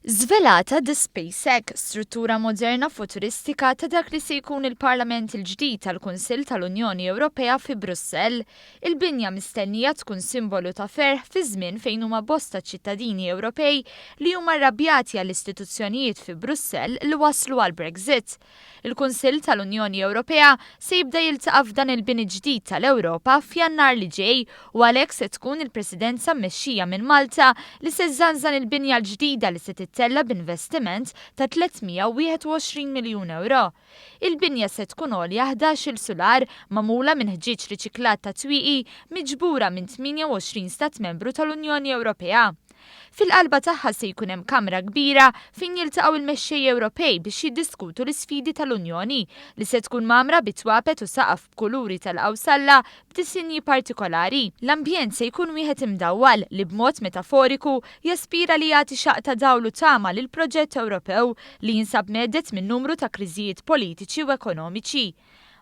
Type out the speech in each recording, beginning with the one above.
Żvelata The SpaceX, struttura moderna futuristika ta' dak li se jkun il-Parlament il-ġdid tal-Kunsill tal-Unjoni Ewropea fi Brussell. Il-binja mistennija tkun simbolu ta' ferħ fi żmien fejn huma bosta ċittadini Ewropej li huma rrabjati għall-istituzzjonijiet fi Brussell li waslu għal-Brexit. Il-Kunsill tal-Unjoni Ewropea se jibda jiltaqa' f'dan il-bini ġdid tal-Ewropa f'Jannar li ġej u għalhekk se tkun il-Presidenza mmexxija minn Malta li se żżanżan il-binja l-ġdida li se tella b'investiment ta' 321 miljun euro. Il-binja se tkun għolja 11 solar magħmula minn ħġieġ riċiklat ta' twieqi miġbura minn 28 stat membru tal-Unjoni Ewropea. Fil-qalba tagħha se jkun hemm kamra kbira fejn jiltaqgħu il-mexxejja Ewropej biex jiddiskutu l-isfidi tal-Unjoni li se tkun mamra bitwapet u saqaf b'kuluri tal-qawsalla b'disinji partikolari. L-ambjent se jkun wieħed imdawwal li b'mod metaforiku jaspira li jagħti xaqta dawlu tama lil proġett Ewropew li jinsab medet minn numru ta' kriżijiet politiċi u ekonomiċi.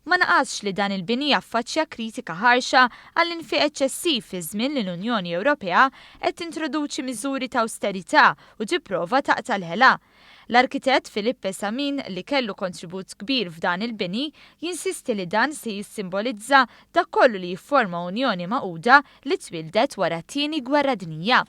Ma naqasx li dan il-bini jaffaċċja kritika ħarxa għall-infiq eċċessiv fi żmien li l-Unjoni Ewropea qed tintroduċi miżuri ta' austerità u tipprova taqta' l-ħela. L-arkitett Filippe Samin li kellu kontribut kbir f'dan il-bini jinsisti li dan se jissimbolizza dak kollu li jifforma Unjoni Magħquda li twildet wara t-tieni Gwerra Dinjija.